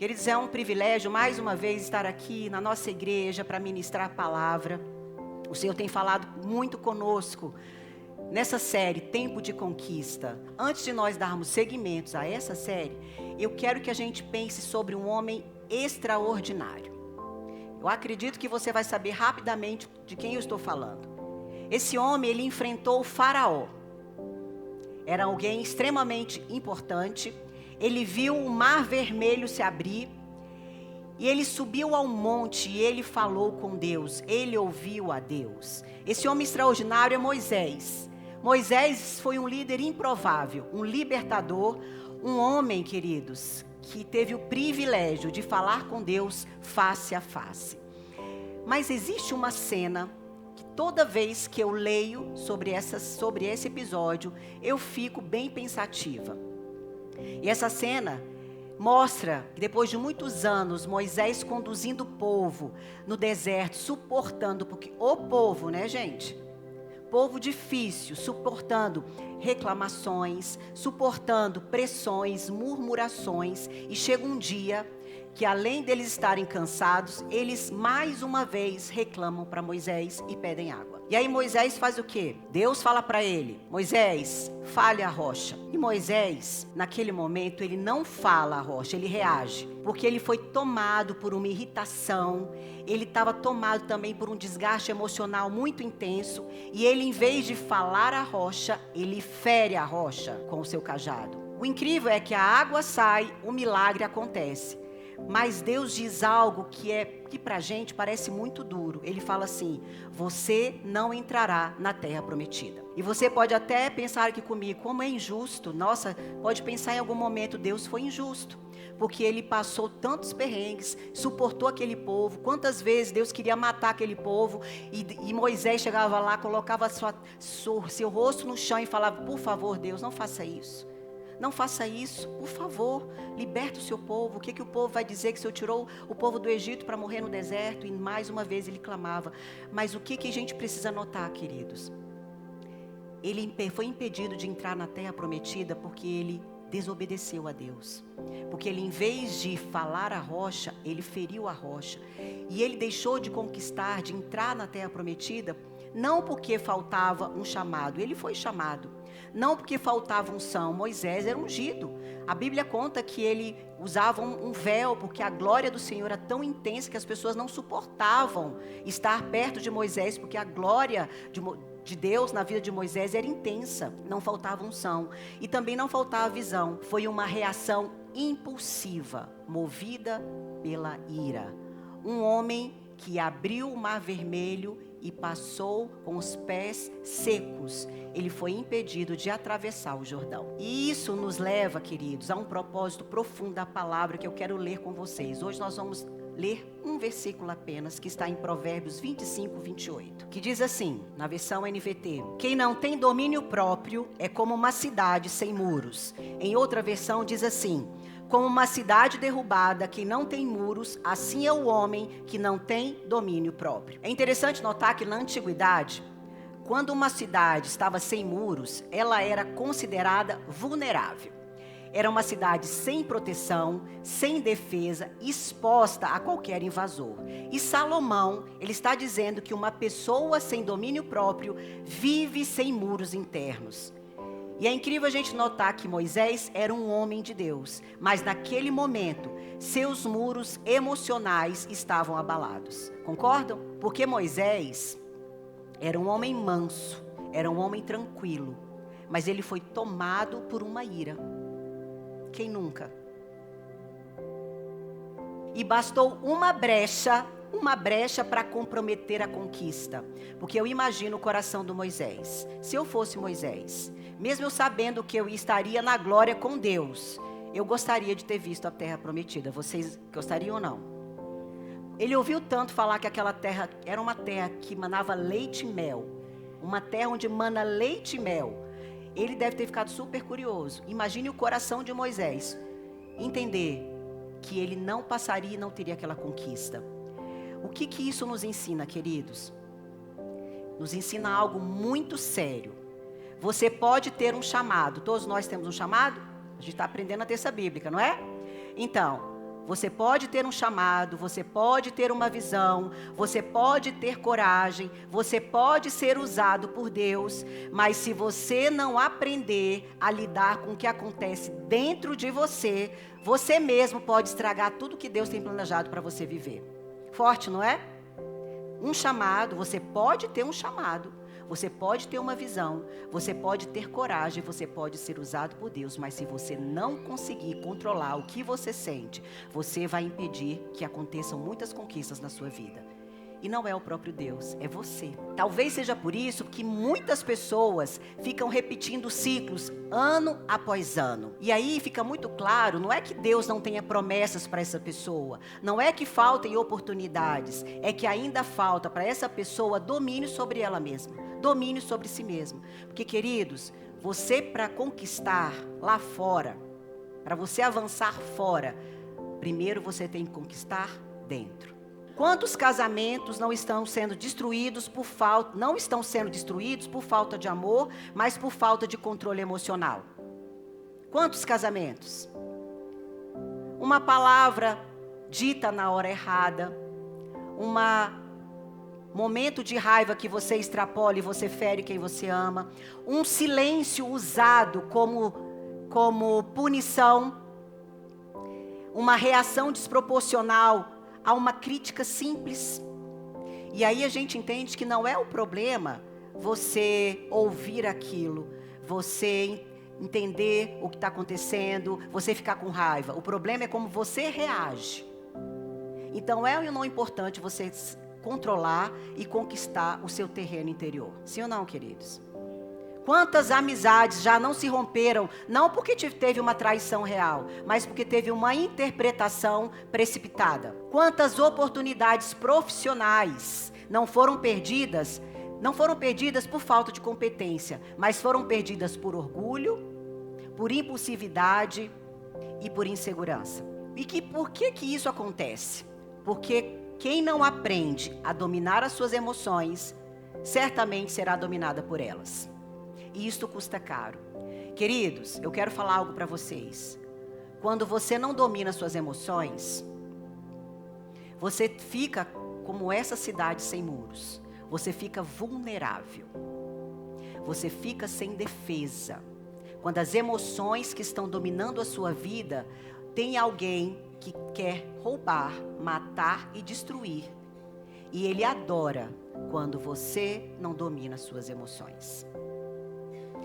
Queridos, é um privilégio mais uma vez estar aqui na nossa igreja para ministrar a palavra. O Senhor tem falado muito conosco nessa série, Tempo de Conquista. Antes de nós darmos seguimentos a essa série, eu quero que a gente pense sobre um homem extraordinário. Eu acredito que você vai saber rapidamente de quem eu estou falando. Esse homem, ele enfrentou o Faraó. Era alguém extremamente importante. Ele viu o mar vermelho se abrir. E ele subiu ao monte e ele falou com Deus. Ele ouviu a Deus. Esse homem extraordinário é Moisés. Moisés foi um líder improvável, um libertador, um homem, queridos, que teve o privilégio de falar com Deus face a face. Mas existe uma cena que toda vez que eu leio sobre esse episódio, eu fico bem pensativa. E essa cena mostra que depois de muitos anos, Moisés conduzindo o povo no deserto, suportando, porque o povo, né, gente? Povo difícil, suportando reclamações, suportando pressões, murmurações. E chega um dia que, além deles estarem cansados, eles mais uma vez reclamam para Moisés e pedem água. E aí Moisés faz o quê? Deus fala para ele: Moisés, fale a rocha. E Moisés, naquele momento, ele não fala a rocha, ele reage. Porque ele foi tomado por uma irritação, ele estava tomado também por um desgaste emocional muito intenso. E ele, em vez de falar a rocha, ele fere a rocha com o seu cajado. O incrível é que a água sai, o milagre acontece. Mas Deus diz algo que pra gente parece muito duro. Ele fala assim: você não entrará na terra prometida. E você pode até pensar aqui comigo, como é injusto. Nossa, pode pensar em algum momento, Deus foi injusto. Porque ele passou tantos perrengues, suportou aquele povo. Quantas vezes Deus queria matar aquele povo. E Moisés chegava lá, colocava seu rosto no chão e falava: por favor, Deus, não faça isso. Não faça isso, por favor, liberta o seu povo. O que o povo vai dizer que o Senhor tirou o povo do Egito para morrer no deserto? E mais uma vez ele clamava. Mas o que a gente precisa notar, queridos? Ele foi impedido de entrar na terra prometida porque ele desobedeceu a Deus. Porque ele, em vez de falar a rocha, ele feriu a rocha. E ele deixou de conquistar, de entrar na terra prometida, não porque faltava um chamado. Ele foi chamado. Não porque faltava unção. Moisés era ungido. A Bíblia conta que ele usava um véu, porque a glória do Senhor era tão intensa que as pessoas não suportavam estar perto de Moisés, porque a glória de Deus na vida de Moisés era intensa. Não faltava unção. E também não faltava visão. Foi uma reação impulsiva, movida pela ira. Um homem que abriu o mar vermelho e passou com os pés secos. Ele foi impedido de atravessar o Jordão. E isso nos leva, queridos, a um propósito profundo da palavra que eu quero ler com vocês. Hoje nós vamos ler um versículo apenas, que está em Provérbios 25, 28. Que diz assim, na versão NVT: quem não tem domínio próprio é como uma cidade sem muros. Em outra versão diz assim: como uma cidade derrubada que não tem muros, assim é o homem que não tem domínio próprio. É interessante notar que na antiguidade, quando uma cidade estava sem muros, ela era considerada vulnerável. Era uma cidade sem proteção, sem defesa, exposta a qualquer invasor. E Salomão, ele está dizendo que uma pessoa sem domínio próprio vive sem muros internos. E é incrível a gente notar que Moisés era um homem de Deus, mas naquele momento, seus muros emocionais estavam abalados. Concordam? Porque Moisés era um homem manso, era um homem tranquilo, mas ele foi tomado por uma ira. Quem nunca? E bastou uma brecha para comprometer a conquista. Porque eu imagino o coração do Moisés. Se eu fosse Moisés, mesmo eu sabendo que eu estaria na glória com Deus, eu gostaria de ter visto a terra prometida. Vocês gostariam ou não? Ele ouviu tanto falar que aquela terra era uma terra que manava leite e mel. Uma terra onde mana leite e mel. Ele deve ter ficado super curioso. Imagine o coração de Moisés. Entender que ele não passaria e não teria aquela conquista. O que isso nos ensina, queridos? Nos ensina algo muito sério. Você pode ter um chamado. Todos nós temos um chamado? A gente está aprendendo a terça bíblica, não é? Então, Você pode ter um chamado, você pode ter uma visão, você pode ter coragem, você pode ser usado por Deus, mas se você não aprender a lidar com o que acontece dentro de você, você mesmo pode estragar tudo que Deus tem planejado para você viver. Forte, não é? Um chamado, você pode ter um chamado. Você pode ter uma visão, você pode ter coragem, você pode ser usado por Deus, mas se você não conseguir controlar o que você sente, você vai impedir que aconteçam muitas conquistas na sua vida. E não é o próprio Deus, é você. Talvez seja por isso que muitas pessoas ficam repetindo ciclos ano após ano. E aí fica muito claro, não é que Deus não tenha promessas para essa pessoa, não é que faltem oportunidades, é que ainda falta para essa pessoa domínio sobre ela mesma, domínio sobre si mesma. Porque, queridos, você para conquistar lá fora, para você avançar fora, primeiro você tem que conquistar dentro. Quantos casamentos não estão sendo destruídos por falta de amor, mas por falta de controle emocional? Quantos casamentos? Uma palavra dita na hora errada, momento de raiva que você extrapola e você fere quem você ama, um silêncio usado como punição, uma reação desproporcional a uma crítica simples. E aí a gente entende que não é o problema você ouvir aquilo, você entender o que está acontecendo, você ficar com raiva. O problema é como você reage. Então é ou não importante você controlar e conquistar o seu terreno interior? Sim ou não, queridos? Quantas amizades já não se romperam, não porque teve uma traição real, mas porque teve uma interpretação precipitada? Quantas oportunidades profissionais não foram perdidas por falta de competência, mas foram perdidas por orgulho, por impulsividade e por insegurança? E por que isso acontece? Porque quem não aprende a dominar as suas emoções, certamente será dominada por elas. E isto custa caro. Queridos, eu quero falar algo para vocês. Quando você não domina suas emoções, você fica como essa cidade sem muros. Você fica vulnerável. Você fica sem defesa. Quando as emoções que estão dominando a sua vida, tem alguém que quer roubar, matar e destruir. E ele adora quando você não domina suas emoções.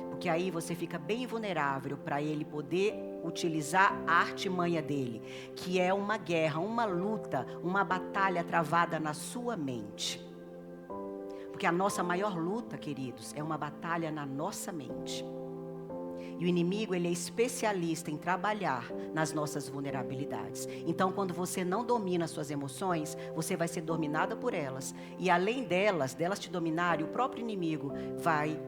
Porque aí você fica bem vulnerável para ele poder utilizar a artimanha dele, que é uma guerra, uma luta, uma batalha travada na sua mente. Porque a nossa maior luta, queridos, é uma batalha na nossa mente. E o inimigo, ele é especialista em trabalhar nas nossas vulnerabilidades. Então, quando você não domina suas emoções, você vai ser dominada por elas. E além delas te dominarem, o próprio inimigo vai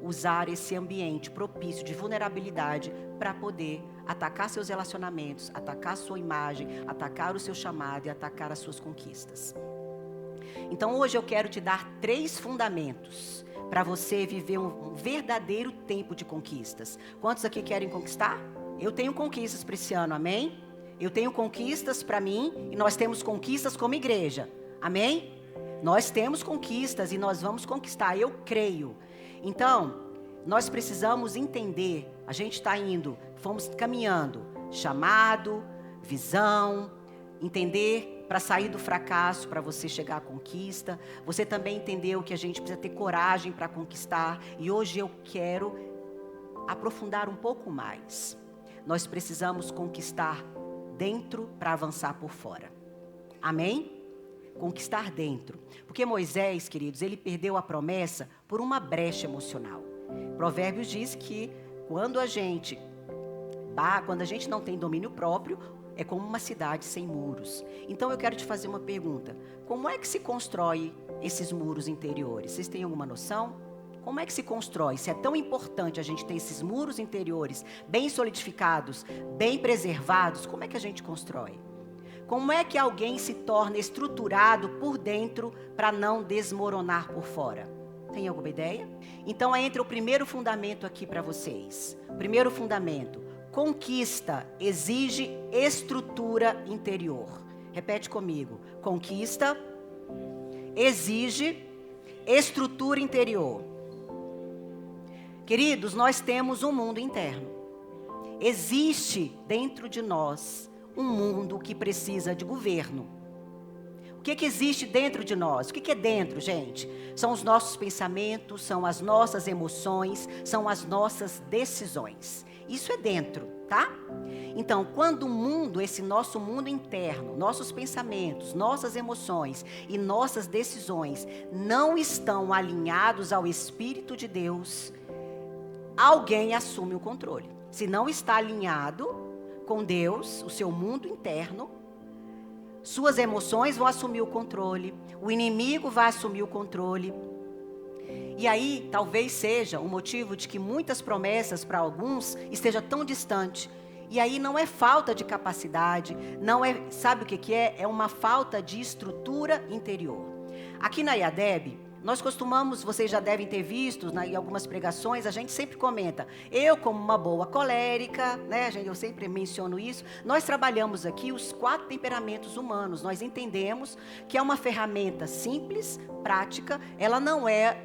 usar esse ambiente propício de vulnerabilidade para poder atacar seus relacionamentos, atacar sua imagem, atacar o seu chamado e atacar as suas conquistas. Então hoje eu quero te dar 3 fundamentos para você viver um verdadeiro tempo de conquistas. Quantos aqui querem conquistar? Eu tenho conquistas para esse ano, amém? Eu tenho conquistas para mim e nós temos conquistas como igreja, amém? Nós temos conquistas e nós vamos conquistar, eu creio. Então, nós precisamos entender, a gente está fomos caminhando, chamado, visão, entender para sair do fracasso, para você chegar à conquista. Você também entendeu que a gente precisa ter coragem para conquistar. E hoje eu quero aprofundar um pouco mais. Nós precisamos conquistar dentro para avançar por fora. Amém? Conquistar dentro. Porque Moisés, queridos, ele perdeu a promessa por uma brecha emocional. Provérbios diz que quando a gente não tem domínio próprio, é como uma cidade sem muros. Então eu quero te fazer uma pergunta. Como é que se constrói esses muros interiores? Vocês têm alguma noção? Como é que se constrói? Se é tão importante a gente ter esses muros interiores bem solidificados, bem preservados, como é que a gente constrói? Como é que alguém se torna estruturado por dentro para não desmoronar por fora? Tem alguma ideia? Então entra o primeiro fundamento aqui para vocês. Primeiro fundamento: Conquista exige estrutura interior. Repete comigo. Conquista exige estrutura interior. Queridos, nós temos um mundo interno. Existe dentro de nós um mundo que precisa de governo. O que existe dentro de nós? O que é dentro, gente? São os nossos pensamentos, são as nossas emoções, são as nossas decisões. Isso é dentro, tá? Então, quando o mundo, esse nosso mundo interno, nossos pensamentos, nossas emoções e nossas decisões não estão alinhados ao Espírito de Deus, alguém assume o controle. Se não está alinhado com Deus, o seu mundo interno, suas emoções vão assumir o controle, o inimigo vai assumir o controle. E aí, talvez seja o motivo de que muitas promessas para alguns esteja tão distante. E aí não é falta de capacidade, não é, sabe o que é? É uma falta de estrutura interior. Aqui na IADEB, nós costumamos, vocês já devem ter visto, em algumas pregações, a gente sempre comenta, eu como uma boa colérica, né, eu sempre menciono isso, nós trabalhamos aqui os 4 temperamentos humanos, nós entendemos que é uma ferramenta simples, prática, ela não é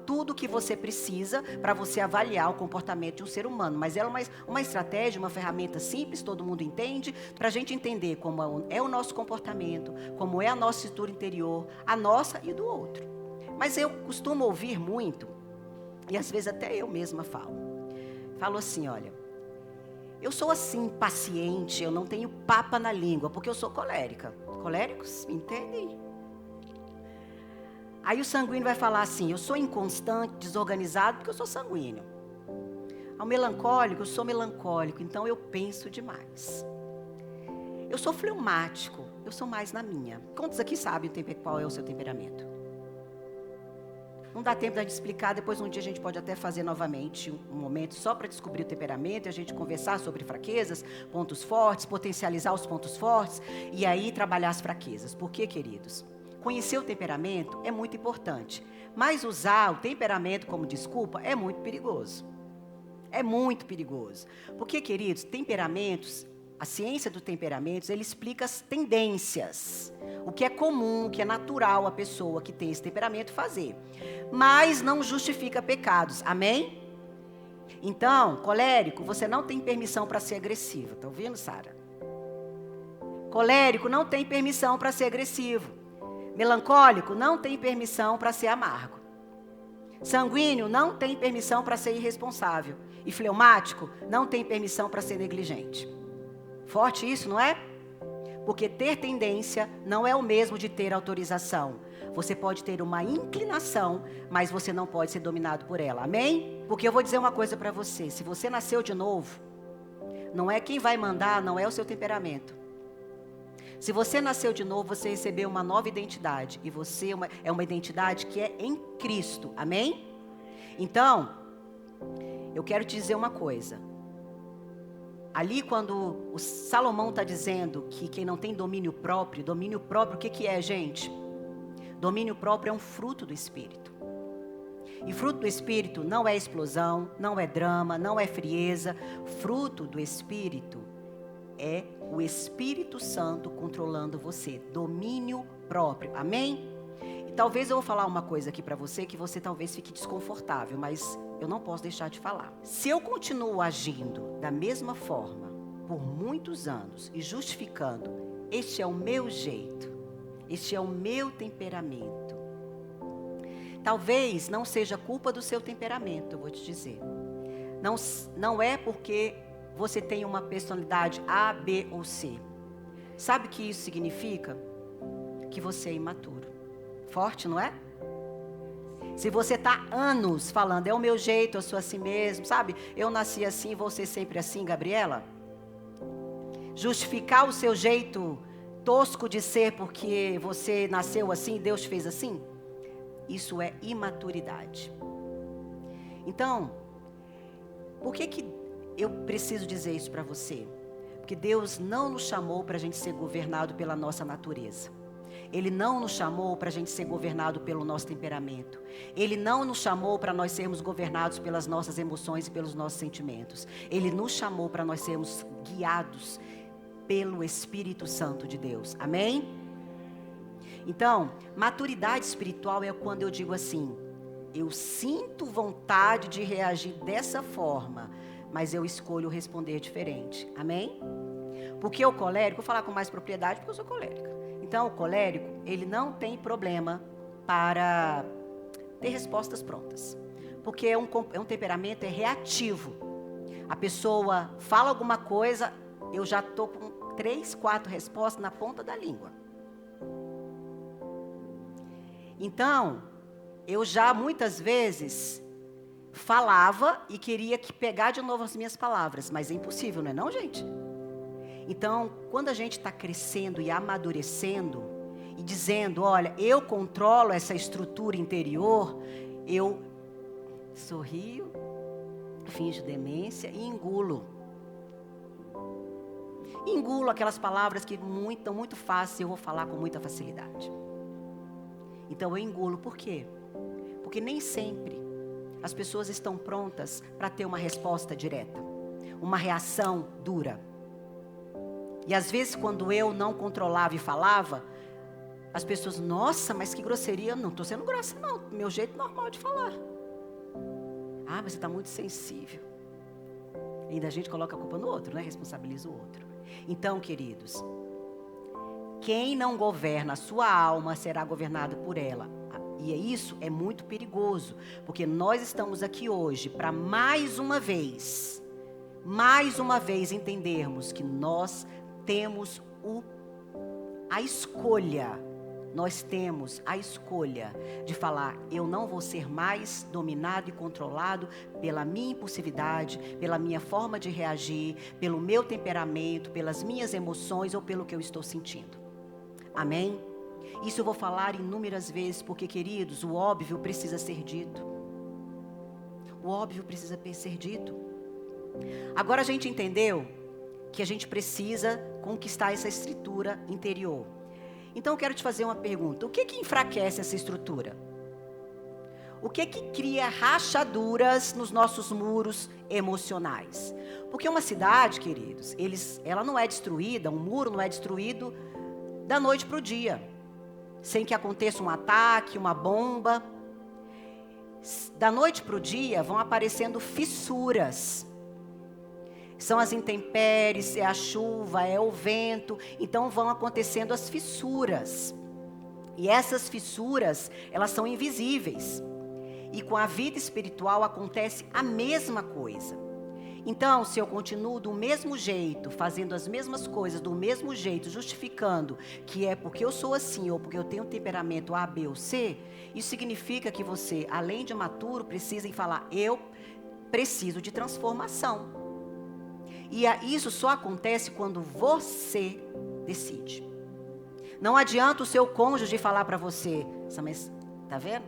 tudo que você precisa para você avaliar o comportamento de um ser humano, mas ela é uma estratégia, uma ferramenta simples, todo mundo entende, para a gente entender como é o nosso comportamento, como é a nossa estrutura interior, a nossa e do outro. Mas eu costumo ouvir muito, e às vezes até eu mesma falo assim, olha, eu sou assim, paciente, eu não tenho papa na língua, porque eu sou colérica. Coléricos, entendem? Aí o sanguíneo vai falar assim, eu sou inconstante, desorganizado, porque eu sou sanguíneo. Ao melancólico, eu sou melancólico, então eu penso demais. Eu sou fleumático, eu sou mais na minha. Quantos aqui sabem qual é o seu temperamento? Não dá tempo de explicar, depois um dia a gente pode até fazer novamente um momento só para descobrir o temperamento, e a gente conversar sobre fraquezas, pontos fortes, potencializar os pontos fortes, e aí trabalhar as fraquezas. Por quê, queridos? Conhecer o temperamento é muito importante, mas usar o temperamento como desculpa é muito perigoso. É muito perigoso. Porque, queridos, temperamentos, a ciência do temperamento, ele explica as tendências. O que é comum, o que é natural a pessoa que tem esse temperamento fazer. Mas não justifica pecados. Amém? Então, colérico, você não tem permissão para ser agressivo. Tá ouvindo, Sara? Colérico não tem permissão para ser agressivo. Melancólico não tem permissão para ser amargo. Sanguíneo não tem permissão para ser irresponsável. E fleumático não tem permissão para ser negligente. Forte isso, não é? Porque ter tendência não é o mesmo de ter autorização. Você pode ter uma inclinação, mas você não pode ser dominado por ela. Amém? Porque eu vou dizer uma coisa para você. Se você nasceu de novo, não é quem vai mandar, não é o seu temperamento. Se você nasceu de novo, você recebeu uma nova identidade. E você é uma identidade que é em Cristo. Amém? Então, eu quero te dizer uma coisa. Ali quando o Salomão está dizendo que quem não tem domínio próprio o que é, gente? Domínio próprio é um fruto do Espírito. E fruto do Espírito não é explosão, não é drama, não é frieza. Fruto do Espírito é o Espírito Santo controlando você. Domínio próprio. Amém? E talvez eu vou falar uma coisa aqui para você que você talvez fique desconfortável, mas eu não posso deixar de falar. Se eu continuo agindo da mesma forma por muitos anos e justificando, este é o meu jeito, este é o meu temperamento. Talvez não seja culpa do seu temperamento, eu vou te dizer. Não é porque você tem uma personalidade A, B ou C. Sabe o que isso significa? Que você é imaturo. Forte, não é? Se você está anos falando, é o meu jeito, eu sou assim mesmo, sabe? Eu nasci assim, vou ser sempre assim, Gabriela. Justificar o seu jeito tosco de ser porque você nasceu assim, Deus te fez assim. Isso é imaturidade. Então, por que eu preciso dizer isso para você? Porque Deus não nos chamou para a gente ser governado pela nossa natureza. Ele não nos chamou para a gente ser governado pelo nosso temperamento. Ele não nos chamou para nós sermos governados pelas nossas emoções e pelos nossos sentimentos. Ele nos chamou para nós sermos guiados pelo Espírito Santo de Deus. Amém? Então, maturidade espiritual é quando eu digo assim: eu sinto vontade de reagir dessa forma, mas eu escolho responder diferente. Amém? Porque o colérico, vou falar com mais propriedade porque eu sou colérica. Então, o colérico, ele não tem problema para ter respostas prontas. Porque é um temperamento reativo. A pessoa fala alguma coisa, eu já estou com 3, 4 respostas na ponta da língua. Então, eu já muitas vezes falava e queria pegar de novo as minhas palavras. Mas é impossível, não é não, gente? Então, quando a gente está crescendo e amadurecendo, e dizendo, olha, eu controlo essa estrutura interior, eu sorrio, finjo demência e engulo. Engulo aquelas palavras que estão muito fáceis, eu vou falar com muita facilidade. Então eu engulo, por quê? Porque nem sempre as pessoas estão prontas para ter uma resposta direta, uma reação dura. E às vezes quando eu não controlava e falava, as pessoas, nossa, mas que grosseria. Não estou sendo grossa não, meu jeito normal de falar. Ah, mas você está muito sensível. Ainda a gente coloca a culpa no outro, né? Responsabiliza o outro. Então, queridos, quem não governa a sua alma será governado por ela. E isso é muito perigoso, porque nós estamos aqui hoje para mais uma vez entendermos que nós temos a escolha. Nós temos a escolha de falar, eu não vou ser mais dominado e controlado pela minha impulsividade, pela minha forma de reagir, pelo meu temperamento, pelas minhas emoções ou pelo que eu estou sentindo. Amém? Isso eu vou falar inúmeras vezes, porque, queridos, o óbvio precisa ser dito. O óbvio precisa ser dito. Agora a gente entendeu que a gente precisa conquistar essa estrutura interior. Então eu quero te fazer uma pergunta. O que enfraquece essa estrutura? O que cria rachaduras nos nossos muros emocionais? Porque uma cidade, queridos, ela não é destruída, um muro não é destruído da noite para o dia, sem que aconteça um ataque, uma bomba. Da noite para o dia vão aparecendo fissuras. São as intempéries, é a chuva, é o vento. Então vão acontecendo as fissuras. E essas fissuras, elas são invisíveis. E com a vida espiritual acontece a mesma coisa. Então, se eu continuo do mesmo jeito, fazendo as mesmas coisas do mesmo jeito, justificando que é porque eu sou assim ou porque eu tenho um temperamento A, B ou C, isso significa que você, além de maturo, precisa falar, eu preciso de transformação. E isso só acontece quando você decide. Não adianta o seu cônjuge falar para você, mas tá vendo?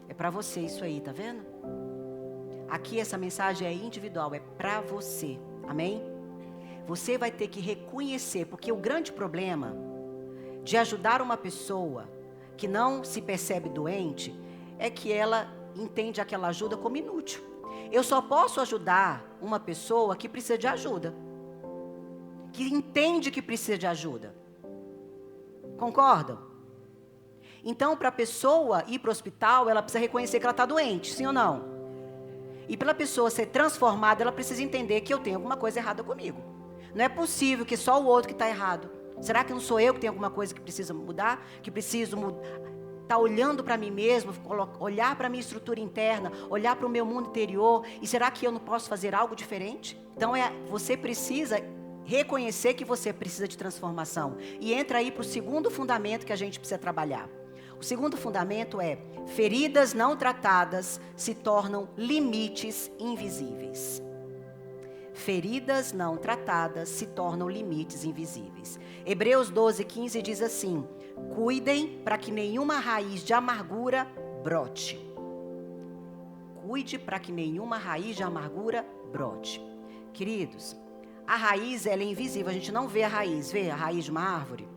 É para você isso aí, tá vendo? Aqui essa mensagem é individual, é para você. Amém? Você vai ter que reconhecer, porque o grande problema de ajudar uma pessoa que não se percebe doente é que ela entende aquela ajuda como inútil. Eu só posso ajudar uma pessoa que precisa de ajuda, que entende que precisa de ajuda. Concordam? Então, para a pessoa ir para o hospital, ela precisa reconhecer que ela está doente, sim ou não? E para a pessoa ser transformada, ela precisa entender que eu tenho alguma coisa errada comigo. Não é possível que só o outro que está errado. Será que não sou eu que tenho alguma coisa que precisa mudar? Que preciso estar olhando para mim mesmo, olhar para a minha estrutura interna, olhar para o meu mundo interior. E será que eu não posso fazer algo diferente? Então, você precisa reconhecer que você precisa de transformação. E entra aí para o segundo fundamento que a gente precisa trabalhar. O segundo fundamento é: feridas não tratadas se tornam limites invisíveis. Feridas não tratadas se tornam limites invisíveis. Hebreus 12:15 diz assim: cuidem para que nenhuma raiz de amargura brote. Cuide para que nenhuma raiz de amargura brote. Queridos, a raiz ela é invisível, a gente não vê a raiz. Vê a raiz de uma árvore?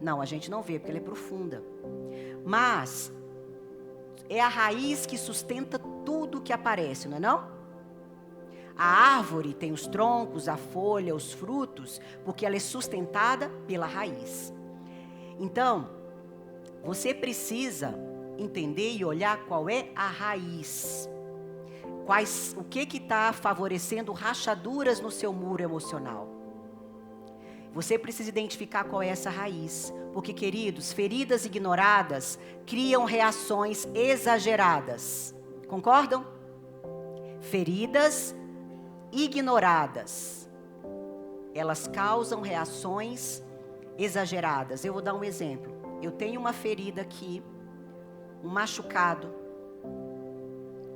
Não, a gente não vê, porque ela é profunda. Mas é a raiz que sustenta tudo que aparece, não é não? A árvore tem os troncos, a folha, os frutos, porque ela é sustentada pela raiz. Então, você precisa entender e olhar qual é a raiz. O que está favorecendo rachaduras no seu muro emocional. Você precisa identificar qual é essa raiz. Porque, queridos, feridas ignoradas criam reações exageradas. Concordam? Feridas ignoradas, elas causam reações exageradas. Eu vou dar um exemplo. Eu tenho uma ferida aqui, um machucado.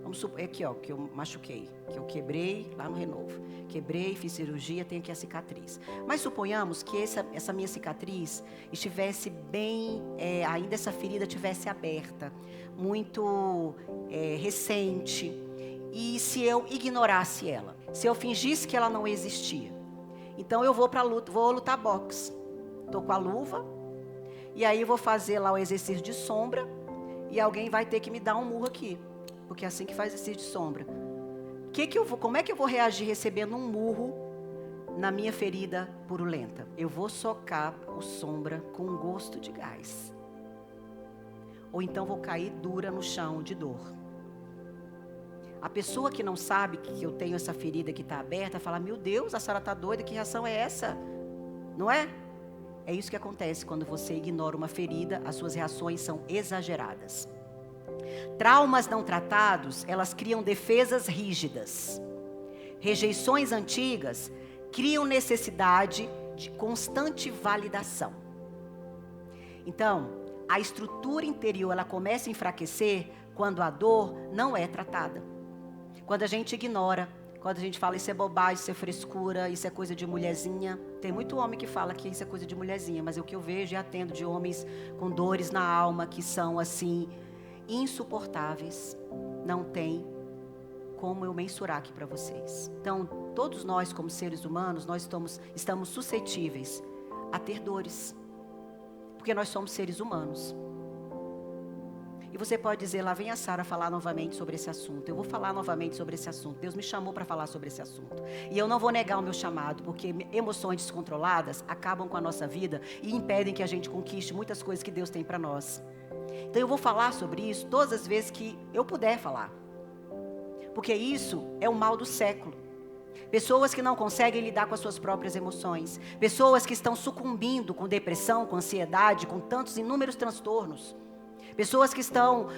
Vamos supor, aqui ó, que eu machuquei, que eu quebrei lá no Renovo. Quebrei, fiz cirurgia, tenho aqui a cicatriz. Mas suponhamos que essa minha cicatriz estivesse bem, ainda essa ferida estivesse aberta, muito recente. E se eu ignorasse ela, se eu fingisse que ela não existia, então eu vou lutar boxe. Estou com a luva, e aí vou fazer lá o exercício de sombra, e alguém vai ter que me dar um murro aqui, porque é assim que faz exercício de sombra. Como é que eu vou reagir recebendo um murro na minha ferida purulenta? Eu vou socar o sombra com um gosto de gás. Ou então vou cair dura no chão de dor. A pessoa que não sabe que eu tenho essa ferida que está aberta, fala, meu Deus, a Sara está doida, que reação é essa? Não é? É isso que acontece quando você ignora uma ferida, as suas reações são exageradas. Traumas não tratados, elas criam defesas rígidas. Rejeições antigas criam necessidade de constante validação. Então, a estrutura interior, ela começa a enfraquecer quando a dor não é tratada. Quando a gente ignora, quando a gente fala isso é bobagem, isso é frescura, isso é coisa de mulherzinha. Tem muito homem que fala que isso é coisa de mulherzinha, mas o que eu vejo e atendo de homens com dores na alma, que são assim, insuportáveis. Não tem como eu mensurar aqui para vocês. Então, todos nós como seres humanos, nós estamos suscetíveis a ter dores. Porque nós somos seres humanos. E você pode dizer, lá vem a Sara falar novamente sobre esse assunto. Eu vou falar novamente sobre esse assunto. Deus me chamou para falar sobre esse assunto. E eu não vou negar o meu chamado, porque emoções descontroladas acabam com a nossa vida e impedem que a gente conquiste muitas coisas que Deus tem para nós. Então eu vou falar sobre isso todas as vezes que eu puder falar. Porque isso é o mal do século. Pessoas que não conseguem lidar com as suas próprias emoções. Pessoas que estão sucumbindo com depressão, com ansiedade, com tantos inúmeros transtornos. Pessoas que estão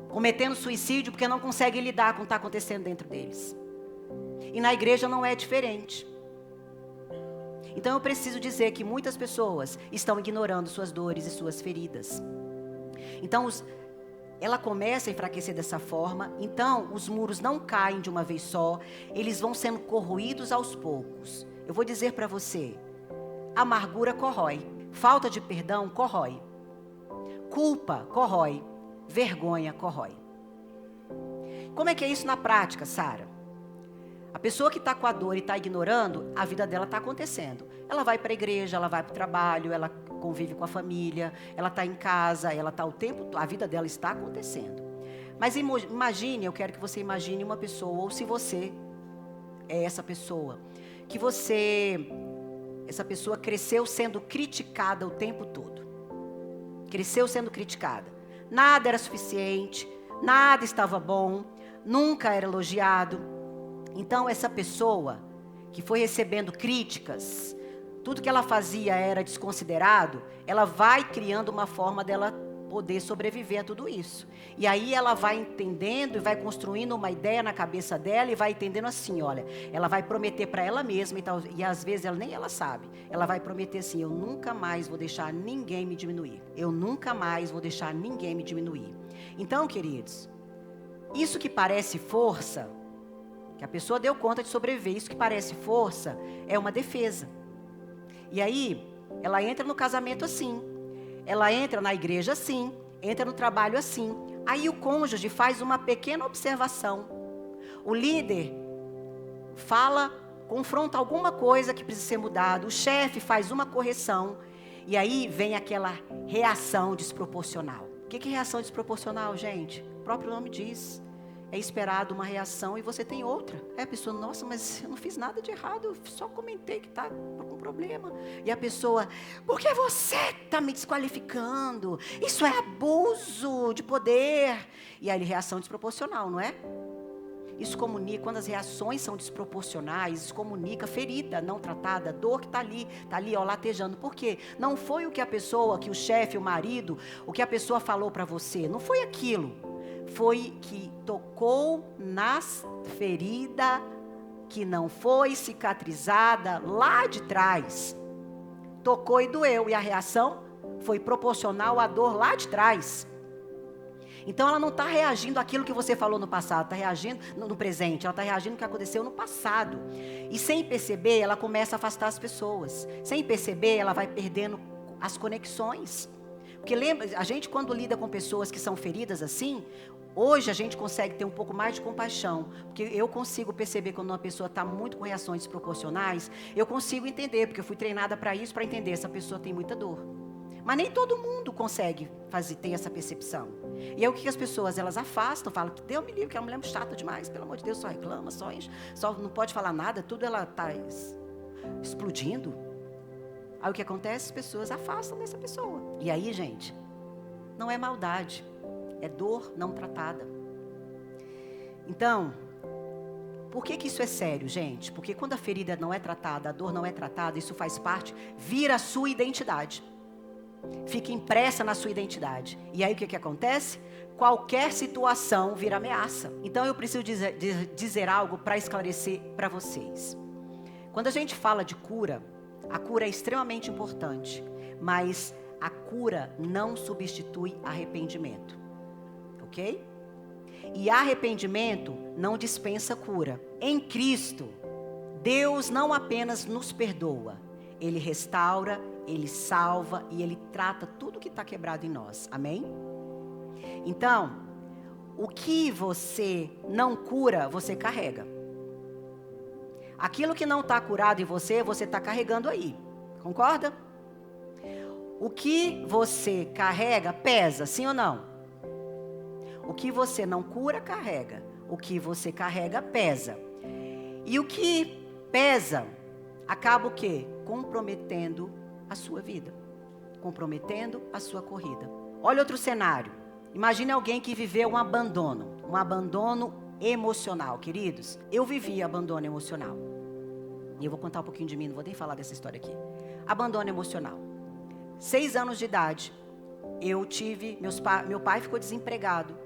cometendo suicídio porque não conseguem lidar com o que está acontecendo dentro deles. E na igreja não é diferente. Então eu preciso dizer que muitas pessoas estão ignorando suas dores e suas feridas. Então ela começa a enfraquecer dessa forma. Então os muros não caem de uma vez só. Eles vão sendo corroídos aos poucos. Eu vou dizer para você, amargura corrói. Falta de perdão corrói. Culpa corrói, vergonha corrói. Como é que é isso na prática, Sara? A pessoa que está com a dor e está ignorando, a vida dela está acontecendo. Ela vai para a igreja, ela vai para o trabalho, ela convive com a família, ela está em casa, ela está o tempo todo, a vida dela está acontecendo. Mas imagine, eu quero que você imagine uma pessoa, ou se você é essa pessoa, que essa pessoa cresceu sendo criticada o tempo todo. Cresceu sendo criticada. Nada era suficiente, nada estava bom, nunca era elogiado. Então essa pessoa que foi recebendo críticas, tudo que ela fazia era desconsiderado, ela vai criando uma forma dela poder sobreviver a tudo isso. E aí ela vai entendendo e vai construindo uma ideia na cabeça dela e vai entendendo assim, olha, ela vai prometer para ela mesma e às vezes nem ela sabe. Ela vai prometer assim, eu nunca mais vou deixar ninguém me diminuir. Eu nunca mais vou deixar ninguém me diminuir. Então, queridos, isso que parece força, que a pessoa deu conta de sobreviver, isso que parece força, é uma defesa. E aí, ela entra no casamento assim. Ela entra na igreja assim, entra no trabalho assim. Aí o cônjuge faz uma pequena observação. O líder fala, confronta alguma coisa que precisa ser mudado. O chefe faz uma correção. E aí vem aquela reação desproporcional. O que é reação desproporcional, gente? O próprio nome diz. É esperado uma reação e você tem outra. Aí a pessoa, nossa, mas eu não fiz nada de errado, eu só comentei que está com problema. E a pessoa, porque você está me desqualificando? Isso é abuso de poder. E aí reação desproporcional, não é? Isso comunica, quando as reações são desproporcionais, isso comunica ferida não tratada, dor que está ali, ó, latejando. Por quê? Não foi o que a pessoa, que o chefe, o marido, o que a pessoa falou para você, não foi aquilo. Foi que tocou nas ferida que não foi cicatrizada lá de trás. Tocou e doeu, e a reação foi proporcional à dor lá de trás. Então ela não está reagindo àquilo que você falou no passado, está reagindo no presente, ela está reagindo ao que aconteceu no passado. E sem perceber, ela começa a afastar as pessoas. Sem perceber, ela vai perdendo as conexões. Porque lembra, a gente quando lida com pessoas que são feridas assim, hoje a gente consegue ter um pouco mais de compaixão. Porque eu consigo perceber quando uma pessoa está muito com reações desproporcionais, eu consigo entender, porque eu fui treinada para isso, para entender, essa pessoa tem muita dor. Mas nem todo mundo consegue ter essa percepção. E aí o que as pessoas, elas afastam, falam que Deus me livre, que é uma mulher chata demais, pelo amor de Deus, só reclama, só enche, só não pode falar nada, tudo ela está explodindo. Aí o que acontece? As pessoas afastam dessa pessoa. E aí, gente, não é maldade, é dor não tratada. Então, por que isso é sério, gente? Porque quando a ferida não é tratada, a dor não é tratada, isso faz parte, vira a sua identidade. Fica impressa na sua identidade. E aí o que acontece? Qualquer situação vira ameaça. Então eu preciso dizer algo para esclarecer para vocês. Quando a gente fala de cura, a cura é extremamente importante. Mas a cura não substitui arrependimento. Ok? E arrependimento não dispensa cura. Em Cristo, Deus não apenas nos perdoa, Ele restaura, Ele salva e Ele trata tudo que está quebrado em nós. Amém? Então, o que você não cura, você carrega. Aquilo que não está curado em você, você está carregando aí. Concorda? O que você carrega, pesa, sim ou não? O que você não cura, carrega. O que você carrega, pesa. E o que pesa, acaba o quê? Comprometendo a sua vida. Comprometendo a sua corrida. Olha outro cenário. Imagine alguém que viveu um abandono emocional, queridos. Eu vivi abandono emocional. E eu vou contar um pouquinho de mim, não vou nem falar dessa história aqui. Abandono emocional. 6 anos de idade, meu pai ficou desempregado.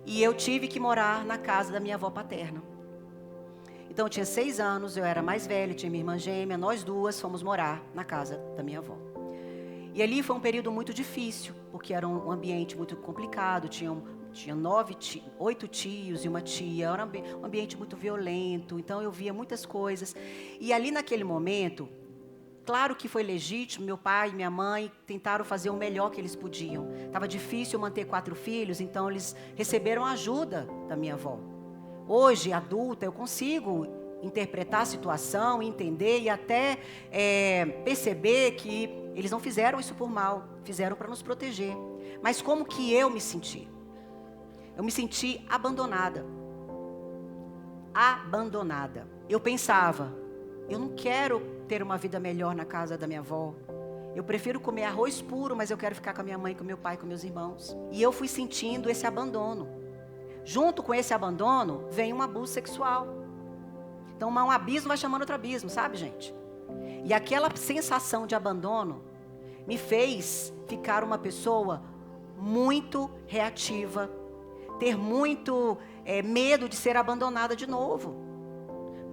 E eu tive que morar na casa da minha avó paterna. Então eu tinha 6 anos, eu era mais velha, tinha minha irmã gêmea, nós duas fomos morar na casa da minha avó. E ali foi um período muito difícil, porque era um ambiente muito complicado, tinha 8 tios e uma tia, era um ambiente muito violento, então eu via muitas coisas. E ali naquele momento, claro que foi legítimo, meu pai e minha mãe tentaram fazer o melhor que eles podiam. Estava difícil manter 4 filhos, então eles receberam ajuda da minha avó. Hoje, adulta, eu consigo interpretar a situação, entender e até perceber que eles não fizeram isso por mal, fizeram para nos proteger. Mas como que eu me senti? Eu me senti abandonada. Abandonada. Eu pensava, eu não quero ter uma vida melhor na casa da minha avó. Eu prefiro comer arroz puro, mas eu quero ficar com a minha mãe, com meu pai, com meus irmãos. E eu fui sentindo esse abandono. Junto com esse abandono, vem um abuso sexual. Então, um abismo vai chamando outro abismo, sabe, gente? E aquela sensação de abandono me fez ficar uma pessoa muito reativa, ter muito medo de ser abandonada de novo.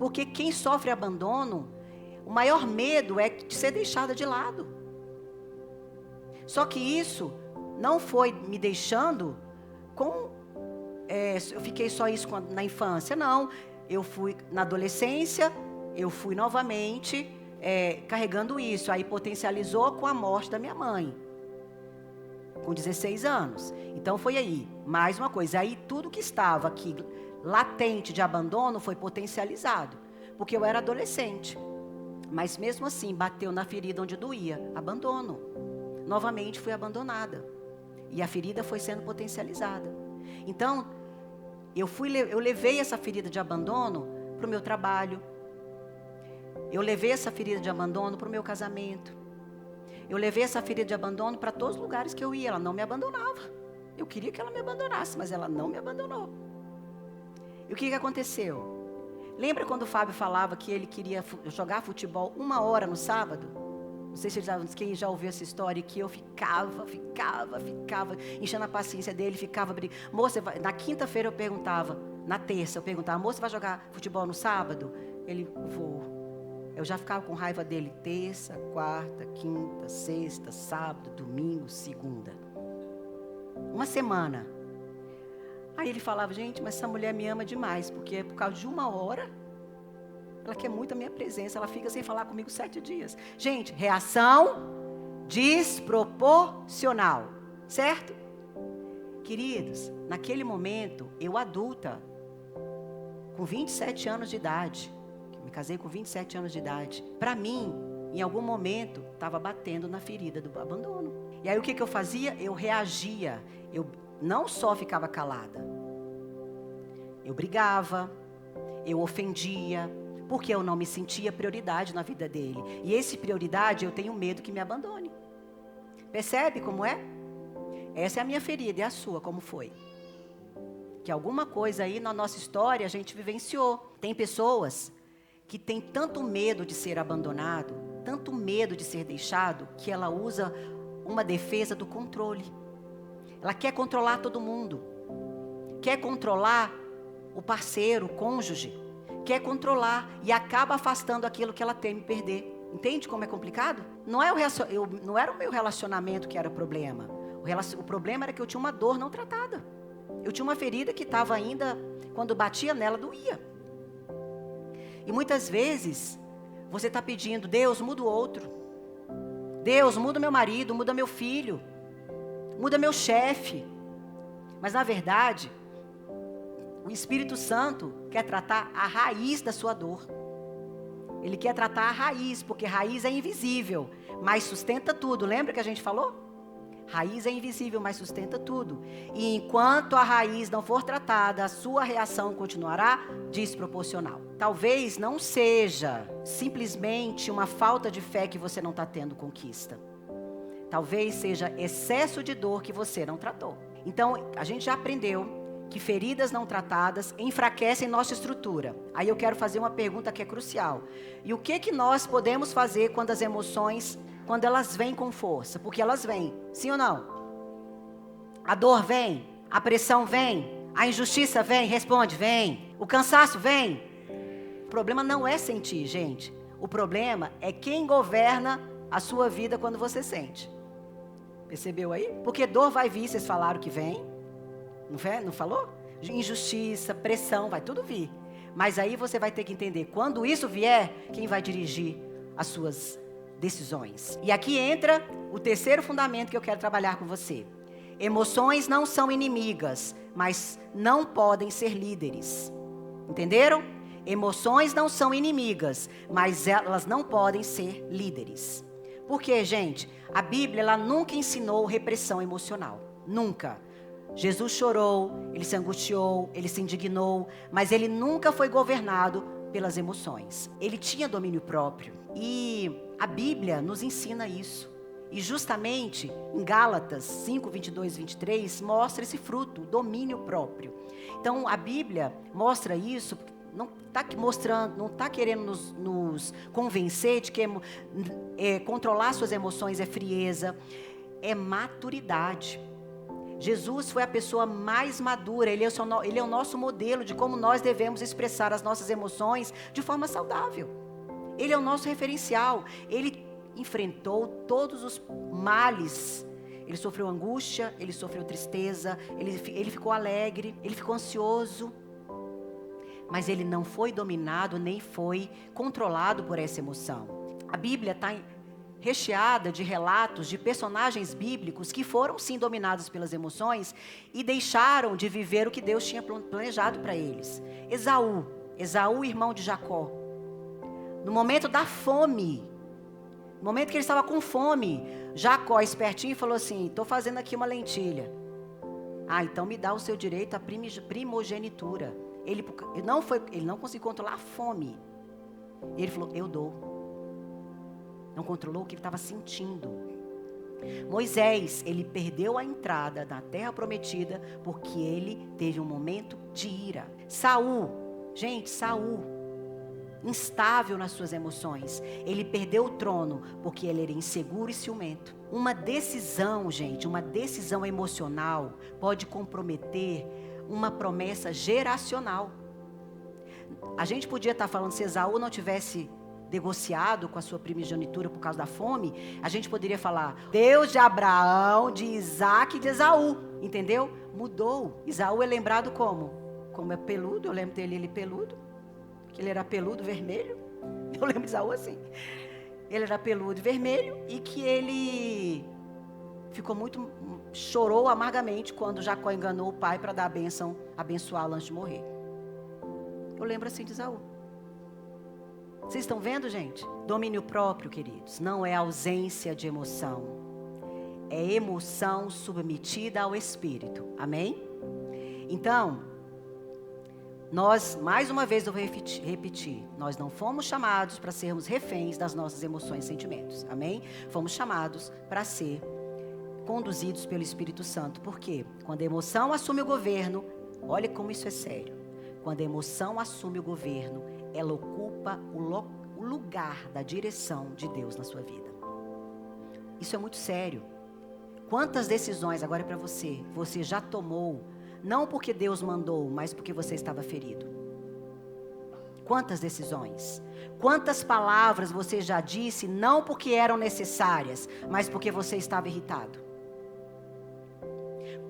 Porque quem sofre abandono, o maior medo é de ser deixada de lado. Só que isso não foi me deixando eu fiquei só isso na infância, não. Eu fui na adolescência, eu fui novamente carregando isso. Aí potencializou com a morte da minha mãe, com 16 anos. Então foi aí, mais uma coisa. Aí tudo que estava aqui latente de abandono foi potencializado, porque eu era adolescente. Mas mesmo assim, bateu na ferida onde doía. Abandono. Novamente fui abandonada. E a ferida foi sendo potencializada. Então, eu levei essa ferida de abandono para o meu trabalho. Eu levei essa ferida de abandono para o meu casamento. Eu levei essa ferida de abandono para todos os lugares que eu ia. Ela não me abandonava. Eu queria que ela me abandonasse, mas ela não me abandonou. E o que aconteceu? Lembra quando o Fábio falava que ele queria jogar futebol 1 hora no sábado? Não sei se quem já ouviu essa história, que eu ficava, enchendo a paciência dele, ficava brigando. Moça, na quinta-feira eu perguntava, na terça eu perguntava, moça, vai jogar futebol no sábado? Ele, vou. Eu já ficava com raiva dele terça, quarta, quinta, sexta, sábado, domingo, segunda. 1 semana. Aí ele falava, gente, mas essa mulher me ama demais, porque é por causa de 1 hora, ela quer muito a minha presença, ela fica sem falar comigo 7 dias. Gente, reação desproporcional, certo? Queridos, naquele momento, eu adulta, com 27 anos de idade, me casei com 27 anos de idade, para mim, em algum momento, estava batendo na ferida do abandono. E aí o que eu fazia? Eu reagia, eu não só ficava calada, eu brigava, eu ofendia, porque eu não me sentia prioridade na vida dele. E esse prioridade, eu tenho medo que me abandone. Percebe como é? Essa é a minha ferida, e a sua, como foi? Que alguma coisa aí na nossa história a gente vivenciou. Tem pessoas que têm tanto medo de ser abandonado, tanto medo de ser deixado, que ela usa uma defesa do controle. Ela quer controlar todo mundo. Quer controlar o parceiro, o cônjuge. Quer controlar e acaba afastando aquilo que ela teme perder. Entende como é complicado? Não era o meu relacionamento que era o problema. O problema era que eu tinha uma dor não tratada. Eu tinha uma ferida que estava ainda, quando batia nela, doía. E muitas vezes, você está pedindo, Deus, muda o outro. Deus, muda meu marido, muda meu filho. Muda meu chefe. Mas na verdade, o Espírito Santo quer tratar a raiz da sua dor. Ele quer tratar a raiz, porque raiz é invisível, mas sustenta tudo. Lembra que a gente falou? Raiz é invisível, mas sustenta tudo. E enquanto a raiz não for tratada, a sua reação continuará desproporcional. Talvez não seja simplesmente uma falta de fé que você não está tendo conquista. Talvez seja excesso de dor que você não tratou. Então, a gente já aprendeu que feridas não tratadas enfraquecem nossa estrutura. Aí eu quero fazer uma pergunta que é crucial. E o que nós podemos fazer quando as emoções, quando elas vêm com força? Porque elas vêm, sim ou não? A dor vem, a pressão vem, a injustiça vem, responde, vem. O cansaço vem. O problema não é sentir, gente. O problema é quem governa a sua vida quando você sente. Percebeu aí? Porque dor vai vir, vocês falaram que vem. Não falou? Injustiça, pressão, vai tudo vir. Mas aí você vai ter que entender, quando isso vier, quem vai dirigir as suas decisões. E aqui entra o terceiro fundamento que eu quero trabalhar com você. Emoções não são inimigas, mas não podem ser líderes. Entenderam? Emoções não são inimigas, mas elas não podem ser líderes. Por quê, gente? A Bíblia, ela nunca ensinou repressão emocional. Nunca. Jesus chorou, ele se angustiou, ele se indignou, mas ele nunca foi governado pelas emoções. Ele tinha domínio próprio. E a Bíblia nos ensina isso. E justamente em Gálatas 5, 22 e 23, mostra esse fruto, domínio próprio. Então a Bíblia mostra isso, não está mostrando, não está querendo nos convencer de que controlar suas emoções é frieza, é maturidade. Jesus foi a pessoa mais madura, ele é o nosso modelo de como nós devemos expressar as nossas emoções de forma saudável. Ele é o nosso referencial, ele enfrentou todos os males. Ele sofreu angústia, ele sofreu tristeza, ele ficou alegre, ele ficou ansioso. Mas ele não foi dominado, nem foi controlado por essa emoção. A Bíblia está recheada de relatos de personagens bíblicos que foram sim dominados pelas emoções e deixaram de viver o que Deus tinha planejado para eles. Esaú, irmão de Jacó. No momento da fome, no momento que ele estava com fome, Jacó, espertinho, falou assim: estou fazendo aqui uma lentilha. Ah, então me dá o seu direito à primogenitura. Ele não conseguiu controlar a fome. Ele falou: eu dou. Não controlou o que ele estava sentindo. Moisés, ele perdeu a entrada na terra prometida porque ele teve um momento de ira. Saul, instável nas suas emoções. Ele perdeu o trono porque ele era inseguro e ciumento. Uma decisão, gente, uma decisão emocional pode comprometer uma promessa geracional. A gente podia estar falando, se Esaú não tivesse negociado com a sua primogenitura por causa da fome, a gente poderia falar, Deus de Abraão, de Isaac e de Esaú, entendeu? Mudou. Esaú é lembrado como? Como é peludo, eu lembro dele, ele peludo, que ele era peludo, vermelho, eu lembro de Esaú assim, ele era peludo e vermelho, e que ele chorou amargamente quando Jacó enganou o pai para dar a bênção, abençoá-lo antes de morrer. Eu lembro assim de Esaú. Vocês estão vendo, gente? Domínio próprio, queridos, não é ausência de emoção. É emoção submetida ao Espírito. Amém? Então, nós, mais uma vez eu vou repetir, nós não fomos chamados para sermos reféns das nossas emoções e sentimentos. Amém? Fomos chamados para ser conduzidos pelo Espírito Santo. Por quê? Quando a emoção assume o governo, olha como isso é sério. Quando a emoção assume o governo, ela ocupa o lugar da direção de Deus na sua vida. Isso é muito sério. Quantas decisões, agora é para você já tomou, não porque Deus mandou, mas porque você estava ferido? Quantas decisões? Quantas palavras você já disse, não porque eram necessárias, mas porque você estava irritado?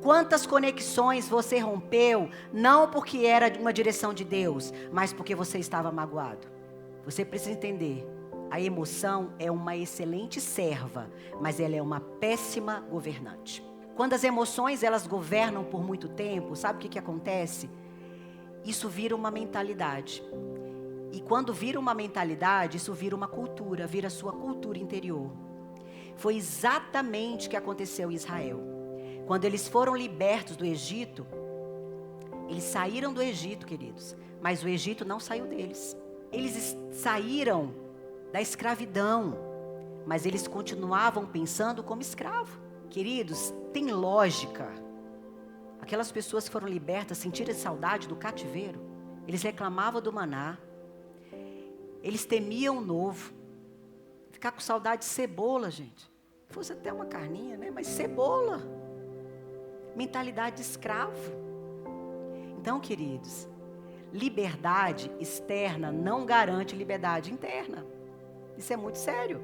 Quantas conexões você rompeu, não porque era uma direção de Deus, mas porque você estava magoado? Você precisa entender, a emoção é uma excelente serva, mas ela é uma péssima governante. Quando as emoções, elas governam por muito tempo, sabe o que acontece? Isso vira uma mentalidade. E quando vira uma mentalidade, isso vira uma cultura, vira a sua cultura interior. Foi exatamente o que aconteceu em Israel. Quando eles foram libertos do Egito, eles saíram do Egito, queridos, mas o Egito não saiu deles. Eles saíram da escravidão, mas eles continuavam pensando como escravo. Queridos, tem lógica. Aquelas pessoas que foram libertas sentiram saudade do cativeiro. Eles reclamavam do maná. Eles temiam o novo. Ficar com saudade de cebola, gente. Fosse até uma carninha, né? Mas cebola. Mentalidade de escravo. Então, queridos, liberdade externa não garante liberdade interna. Isso é muito sério.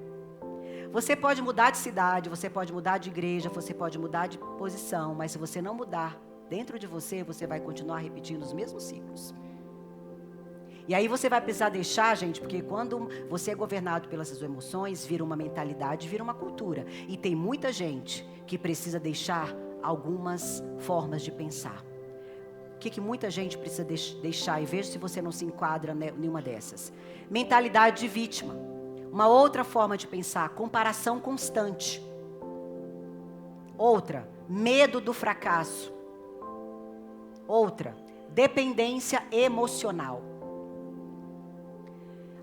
Você pode mudar de cidade, você pode mudar de igreja, você pode mudar de posição, mas se você não mudar dentro de você, você vai continuar repetindo os mesmos ciclos. E aí você vai precisar deixar, gente, porque quando você é governado pelas suas emoções, vira uma mentalidade, vira uma cultura. E tem muita gente que precisa deixar algumas formas de pensar. O que muita gente precisa deixar? E veja se você não se enquadra em nenhuma dessas. Mentalidade de vítima. Uma outra forma de pensar, comparação constante. Outra, medo do fracasso. Outra, dependência emocional.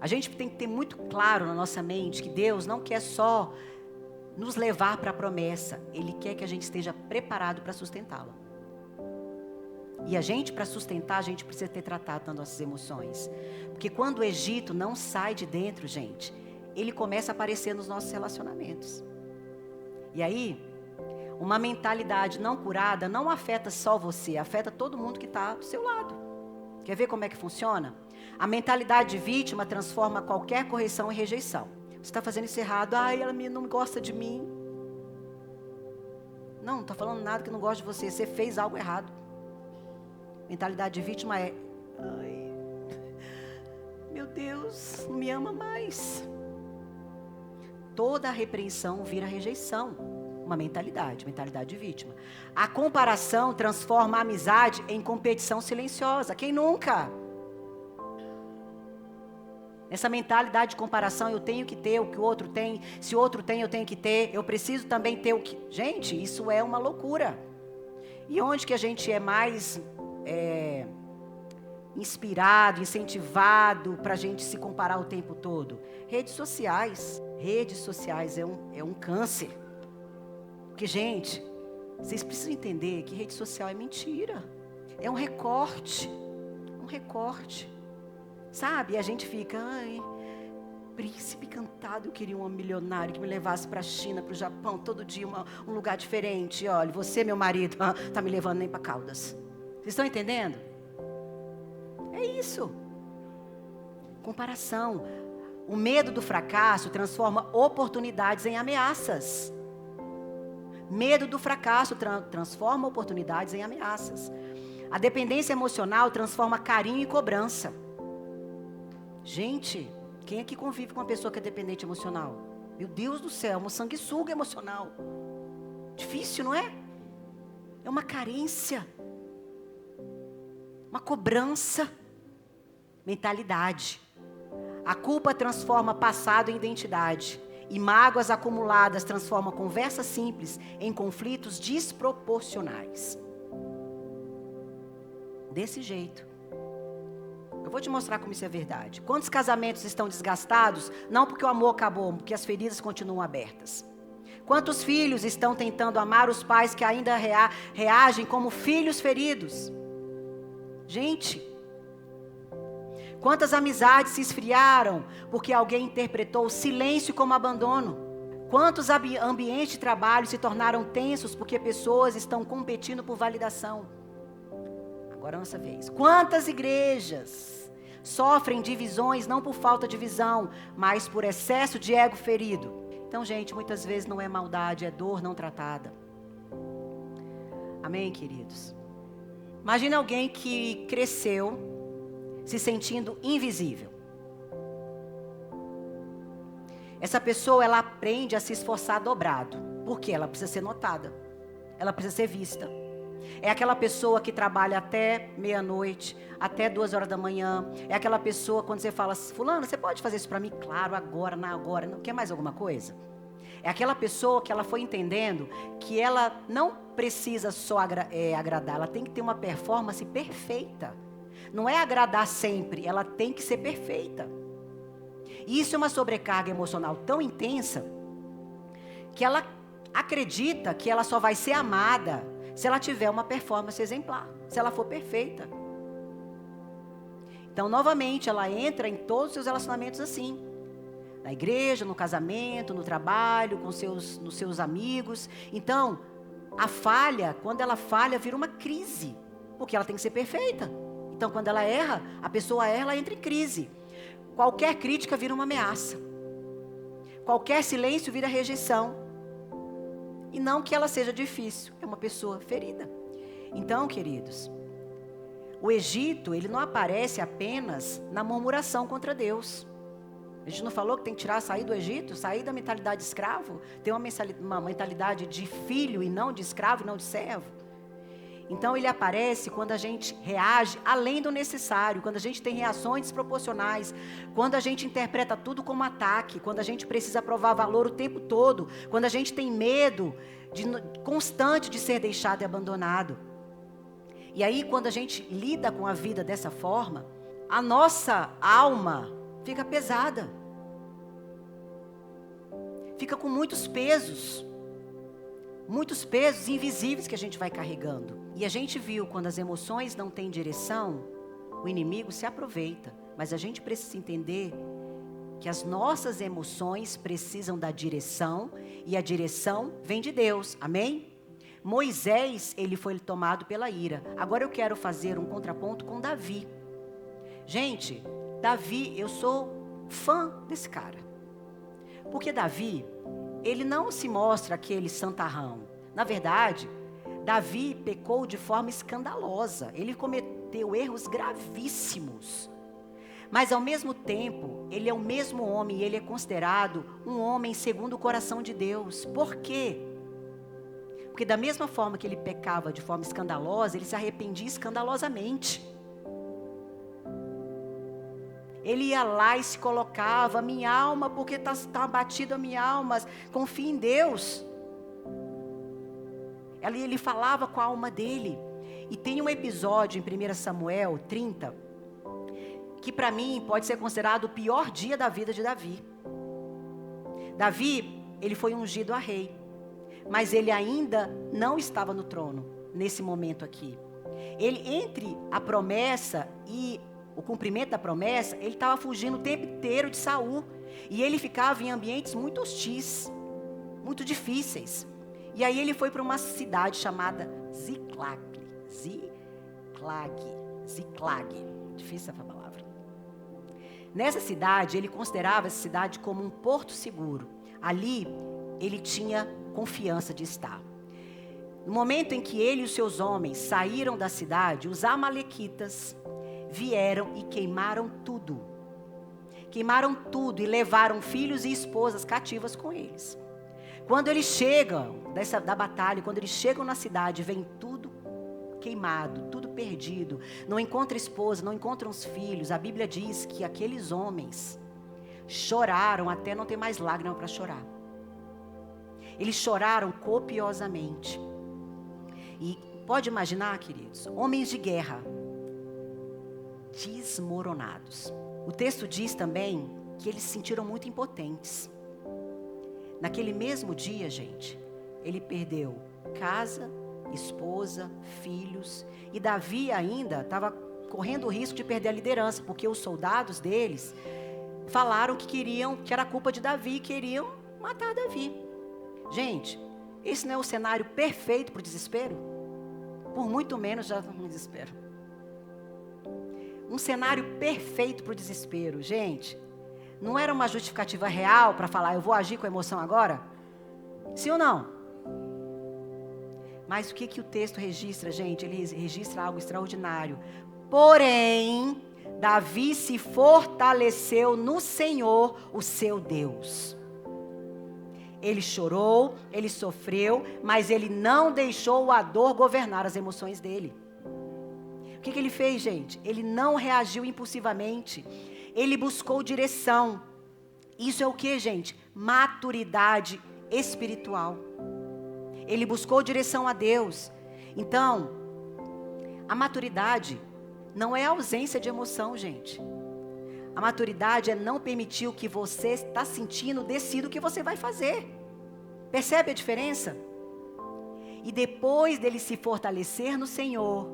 A gente tem que ter muito claro na nossa mente que Deus não quer só nos levar para a promessa. Ele quer que a gente esteja preparado para sustentá-la. E a gente, para sustentar, a gente precisa ter tratado das nossas emoções. Porque quando o Egito não sai de dentro, gente, ele começa a aparecer nos nossos relacionamentos. E aí, uma mentalidade não curada não afeta só você, afeta todo mundo que está do seu lado. Quer ver como é que funciona? A mentalidade de vítima transforma qualquer correção em rejeição. Você está fazendo isso errado. Ela não gosta de mim. Não está falando nada que não gosta de você. Você fez algo errado. Mentalidade de vítima é: meu Deus, não me ama mais. Toda repreensão vira rejeição. Uma mentalidade de vítima. A comparação transforma a amizade em competição silenciosa. Quem nunca? Essa mentalidade de comparação, eu tenho que ter o que o outro tem, se o outro tem, eu tenho que ter, eu preciso também ter o que... Gente, isso é uma loucura. E onde que a gente é mais inspirado, incentivado para a gente se comparar o tempo todo? Redes sociais. Redes sociais é um câncer. Porque, gente, vocês precisam entender que rede social é mentira. É um recorte. Um recorte. Sabe? E a gente fica, ai, príncipe encantado, eu queria um homem milionário que me levasse para a China, para o Japão, todo dia um lugar diferente. Olha, você, meu marido, tá me levando nem para Caldas. Vocês estão entendendo? É isso. Comparação. O medo do fracasso transforma oportunidades em ameaças. Medo do fracasso transforma oportunidades em ameaças. A dependência emocional transforma carinho em cobrança. Gente, quem aqui convive com uma pessoa que é dependente emocional? Meu Deus do céu, uma sanguessuga emocional. Difícil, não é? É uma carência. Uma cobrança. Mentalidade. A culpa transforma passado em identidade. E mágoas acumuladas transformam conversas simples em conflitos desproporcionais. Desse jeito. Eu vou te mostrar como isso é verdade. Quantos casamentos estão desgastados? Não porque o amor acabou, porque as feridas continuam abertas. Quantos filhos estão tentando amar os pais que ainda reagem como filhos feridos? Gente, quantas amizades se esfriaram porque alguém interpretou o silêncio como abandono? Quantos ambientes de trabalho se tornaram tensos porque pessoas estão competindo por validação? Agora é a nossa vez. Quantas igrejas sofrem divisões não por falta de visão, mas por excesso de ego ferido? Então, gente, muitas vezes não é maldade, é dor não tratada. Amém, queridos? Imagina alguém que cresceu se sentindo invisível. Essa pessoa, ela aprende a se esforçar dobrado. Por quê? Ela precisa ser notada. Ela precisa ser vista. É aquela pessoa que trabalha até meia-noite, até 2 horas da manhã. É aquela pessoa quando você fala, fulano, você pode fazer isso para mim? Claro, agora, agora. Não quer mais alguma coisa? É aquela pessoa que ela foi entendendo que ela não precisa só agradar, ela tem que ter uma performance perfeita. Não é agradar sempre, ela tem que ser perfeita. E isso é uma sobrecarga emocional tão intensa que ela acredita que ela só vai ser amada se ela tiver uma performance exemplar, se ela for perfeita. Então, novamente, ela entra em todos os seus relacionamentos assim. Na igreja, no casamento, no trabalho, nos seus amigos. Então, a falha, quando ela falha, vira uma crise. Porque ela tem que ser perfeita. Então, quando ela erra, a pessoa erra, ela entra em crise. Qualquer crítica vira uma ameaça. Qualquer silêncio vira rejeição. E não que ela seja difícil, é uma pessoa ferida. Então, queridos, o Egito, ele não aparece apenas na murmuração contra Deus. A gente não falou que tem que sair do Egito, sair da mentalidade de escravo, ter uma mentalidade de filho e não de escravo, não de servo. Então ele aparece quando a gente reage além do necessário, quando a gente tem reações desproporcionais, quando a gente interpreta tudo como ataque, quando a gente precisa provar valor o tempo todo, quando a gente tem medo constante de ser deixado e abandonado. E aí quando a gente lida com a vida dessa forma, a nossa alma fica pesada. Fica com muitos pesos invisíveis que a gente vai carregando. E a gente viu, quando as emoções não têm direção, o inimigo se aproveita. Mas a gente precisa entender que as nossas emoções precisam da direção, e a direção vem de Deus, amém? Moisés, ele foi tomado pela ira. Agora eu quero fazer um contraponto com Davi. Gente, Davi, eu sou fã desse cara. Porque Davi, ele não se mostra aquele santarrão. Na verdade, Davi pecou de forma escandalosa. Ele cometeu erros gravíssimos. Mas ao mesmo tempo, ele é o mesmo homem e ele é considerado um homem segundo o coração de Deus. Por quê? Porque da mesma forma que ele pecava de forma escandalosa, ele se arrependia escandalosamente. Ele ia lá e se colocava, minha alma, porque está abatido a minha alma, confia em Deus. Ele falava com a alma dele. E tem um episódio em 1 Samuel 30, que para mim pode ser considerado o pior dia da vida de Davi. Davi, ele foi ungido a rei, mas ele ainda não estava no trono, nesse momento aqui. Ele, entre a promessa e o cumprimento da promessa, ele estava fugindo o tempo inteiro de Saul. E ele ficava em ambientes muito hostis, muito difíceis. E aí ele foi para uma cidade chamada Ziklag. Difícil essa palavra. Nessa cidade, ele considerava essa cidade como um porto seguro. Ali, ele tinha confiança de estar. No momento em que ele e os seus homens saíram da cidade, os amalequitas vieram e queimaram tudo. Queimaram tudo e levaram filhos e esposas cativas com eles. Quando eles chegam da batalha, quando eles chegam na cidade, vem tudo queimado, tudo perdido. Não encontra esposa, não encontram os filhos. A Bíblia diz que aqueles homens choraram até não ter mais lágrima para chorar. Eles choraram copiosamente. E pode imaginar, queridos, homens de guerra desmoronados. O texto diz também que eles se sentiram muito impotentes. Naquele mesmo dia, gente, ele perdeu casa, esposa, filhos. E Davi ainda estava correndo o risco de perder a liderança, porque os soldados deles falaram que era culpa de Davi, queriam matar Davi. Gente, esse não é o cenário perfeito para o desespero? Por muito menos já no desespero. Um cenário perfeito para o desespero, gente. Não era uma justificativa real para falar, eu vou agir com emoção agora? Sim ou não? Mas o que o texto registra, gente? Ele registra algo extraordinário. Porém, Davi se fortaleceu no Senhor, o seu Deus. Ele chorou, ele sofreu, mas ele não deixou a dor governar as emoções dele. O que ele fez, gente? Ele não reagiu impulsivamente. Ele buscou direção. Isso é o que, gente? Maturidade espiritual. Ele buscou direção a Deus. Então, a maturidade não é ausência de emoção, gente. A maturidade é não permitir o que você está sentindo, decida o que você vai fazer. Percebe a diferença? E depois dele se fortalecer no Senhor,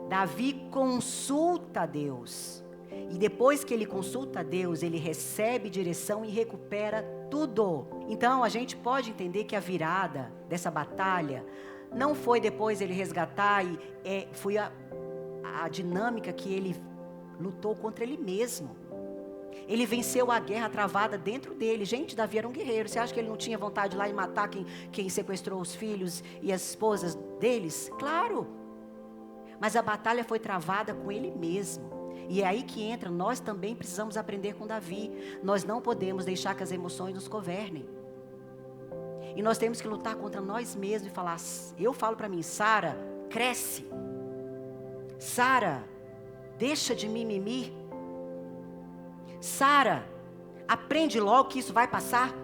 Davi consulta a Deus. E depois que ele consulta a Deus, ele recebe direção e recupera tudo. Então, a gente pode entender que a virada dessa batalha não foi depois ele resgatar, foi a dinâmica que ele lutou contra ele mesmo. Ele venceu a guerra travada dentro dele. Gente, Davi era um guerreiro. Você acha que ele não tinha vontade de ir lá e matar quem sequestrou os filhos e as esposas deles? Claro. Mas a batalha foi travada com ele mesmo. E é aí que entra, nós também precisamos aprender com Davi. Nós não podemos deixar que as emoções nos governem. E nós temos que lutar contra nós mesmos e falar, eu falo para mim, Sara, cresce. Sara, deixa de mimimi. Sara, aprende logo que isso vai passar.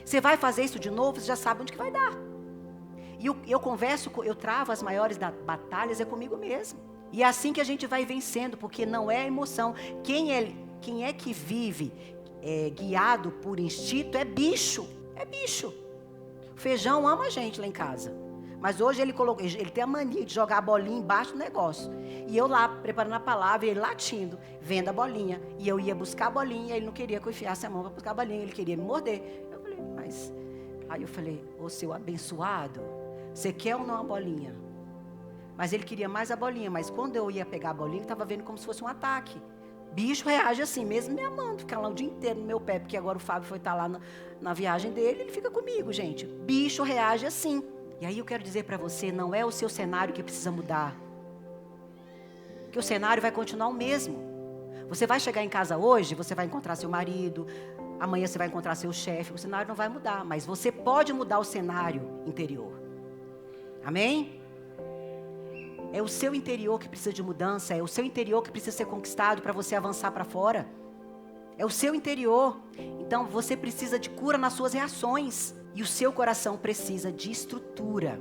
Você vai fazer isso de novo, você já sabe onde que vai dar. E eu travo as maiores batalhas é comigo mesmo. E é assim que a gente vai vencendo, porque não é emoção. Quem é que vive guiado por instinto é bicho. É bicho. O Feijão ama a gente lá em casa. Mas hoje ele tem a mania de jogar a bolinha embaixo do negócio. E eu lá, preparando a palavra, e ele latindo, vendo a bolinha. E eu ia buscar a bolinha, ele não queria que eu enfiasse a mão para buscar a bolinha, ele queria me morder. Aí eu falei, ô seu abençoado, você quer ou não a bolinha? Mas ele queria mais a bolinha, mas quando eu ia pegar a bolinha, ele estava vendo como se fosse um ataque. Bicho reage assim, mesmo me amando, fica lá o dia inteiro no meu pé, porque agora o Fábio foi estar lá na viagem dele, ele fica comigo, gente. Bicho reage assim. E aí eu quero dizer para você, não é o seu cenário que precisa mudar. Porque o cenário vai continuar o mesmo. Você vai chegar em casa hoje, você vai encontrar seu marido, amanhã você vai encontrar seu chefe, o cenário não vai mudar, mas você pode mudar o cenário interior. Amém? É o seu interior que precisa de mudança, é o seu interior que precisa ser conquistado para você avançar para fora. É o seu interior. Então você precisa de cura nas suas reações. E o seu coração precisa de estrutura.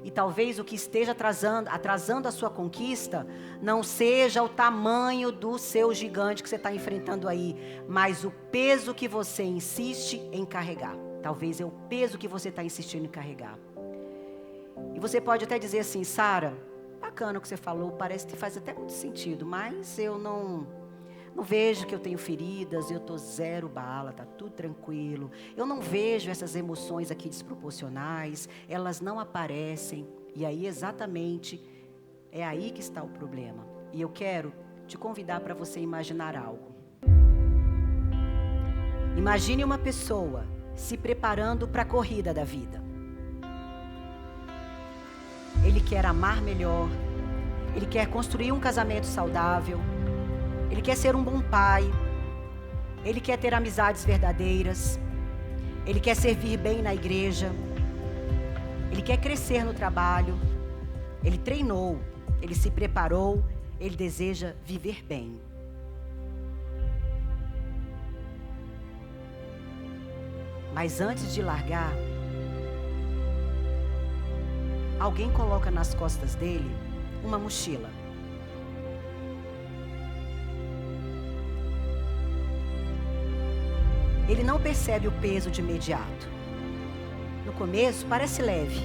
E talvez o que esteja atrasando a sua conquista não seja o tamanho do seu gigante que você está enfrentando aí, mas o peso que você insiste em carregar. Talvez é o peso que você está insistindo em carregar. E você pode até dizer assim: Sara, bacana o que você falou, parece que faz até muito sentido, mas eu não vejo que eu tenho feridas, eu estou zero bala, está tudo tranquilo. Eu não vejo essas emoções aqui desproporcionais, elas não aparecem. E aí exatamente é aí que está o problema. E eu quero te convidar para você imaginar algo. Imagine uma pessoa se preparando para a corrida da vida. Ele quer amar melhor, ele quer construir um casamento saudável, ele quer ser um bom pai, ele quer ter amizades verdadeiras, ele quer servir bem na igreja, ele quer crescer no trabalho, ele treinou, ele se preparou, ele deseja viver bem. Mas antes de largar, alguém coloca nas costas dele uma mochila. Ele não percebe o peso de imediato. No começo parece leve,